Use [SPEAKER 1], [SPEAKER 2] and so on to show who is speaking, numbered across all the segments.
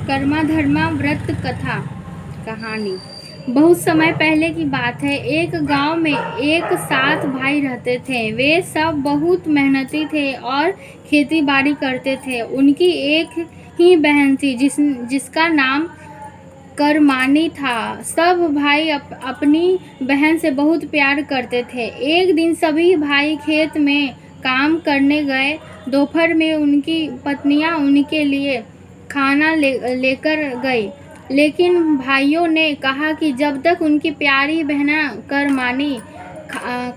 [SPEAKER 1] कर्मा धर्मा व्रत कथा कहानी। बहुत समय पहले की बात है। एक गांव में एक 7 भाई रहते थे। वे सब बहुत मेहनती थे और खेती बाड़ी करते थे। उनकी एक ही बहन थी जिसका नाम करमानी था। सब भाई अपनी बहन से बहुत प्यार करते थे। एक दिन सभी भाई खेत में काम करने गए। दोपहर में उनकी पत्नियां उनके लिए खाना लेकर गई, लेकिन भाइयों ने कहा कि जब तक उनकी प्यारी बहन करमानी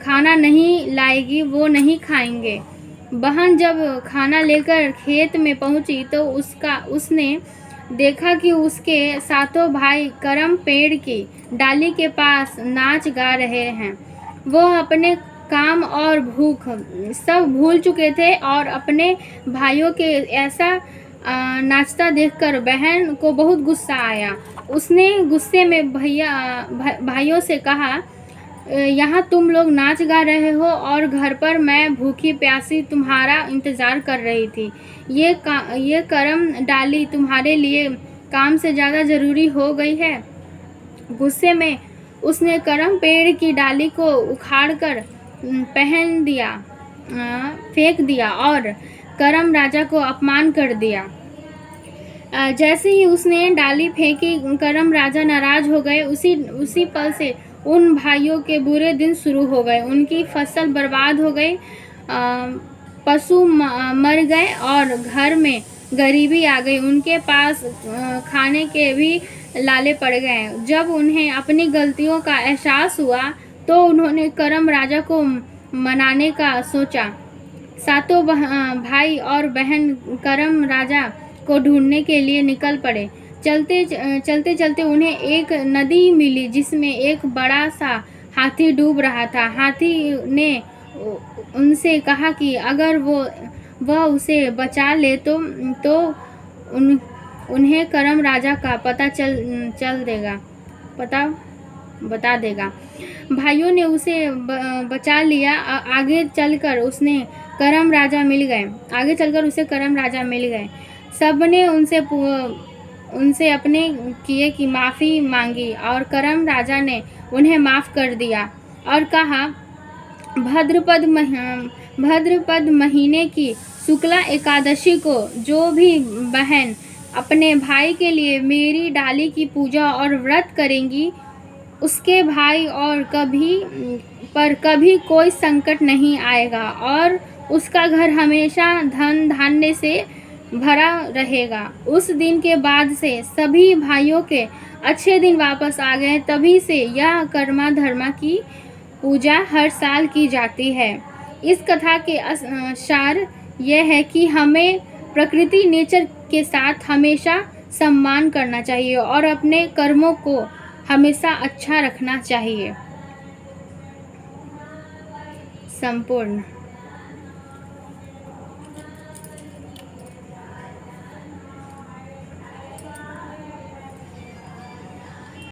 [SPEAKER 1] खाना नहीं लाएगी वो नहीं खाएंगे। बहन जब खाना लेकर खेत में पहुंची तो उसने देखा कि उसके सातों भाई करम पेड़ की डाली के पास नाच गा रहे हैं। वो अपने काम और भूख सब भूल चुके थे और अपने भाइयों के ऐसा नाचता देखकर बहन को बहुत गुस्सा आया। उसने गुस्से में भाइयों से कहा, यहाँ तुम लोग नाच गा रहे हो और घर पर मैं भूखी प्यासी तुम्हारा इंतज़ार कर रही थी। ये करम डाली तुम्हारे लिए काम से ज़्यादा ज़रूरी हो गई है। गुस्से में उसने करम पेड़ की डाली को उखाड़कर फेंक दिया और करम राजा को अपमान कर दिया। जैसे ही उसने डाली फेंकी, करम राजा नाराज हो गए। उसी पल से उन भाइयों के बुरे दिन शुरू हो गए। उनकी फसल बर्बाद हो गई, पशु मर गए और घर में गरीबी आ गई। उनके पास खाने के भी लाले पड़ गए। जब उन्हें अपनी गलतियों का एहसास हुआ तो उन्होंने करम राजा को मनाने का सोचा। सातों भाई और बहन करम राजा को ढूंढने के लिए निकल पड़े। चलते चलते उन्हें एक नदी मिली जिसमें एक बड़ा सा हाथी डूब रहा था। हाथी ने उनसे कहा कि अगर वह उसे बचा ले तो उन्हें करम राजा का बता देगा। भाइयों ने उसे बचा लिया। आगे चलकर उसे करम राजा मिल गए। सबने उनसे अपने किए की माफ़ी मांगी और करम राजा ने उन्हें माफ़ कर दिया और कहा, भाद्रपद महीने की शुक्ला एकादशी को जो भी बहन अपने भाई के लिए मेरी डाली की पूजा और व्रत करेंगी उसके भाई और कभी कोई संकट नहीं आएगा और उसका घर हमेशा धन धान्य से भरा रहेगा। उस दिन के बाद से सभी भाइयों के अच्छे दिन वापस आ गए। तभी से यह कर्मा धर्मा की पूजा हर साल की जाती है। इस कथा के सार यह है कि हमें प्रकृति नेचर के साथ हमेशा सम्मान करना चाहिए और अपने कर्मों को हमेशा अच्छा रखना चाहिए। संपूर्ण।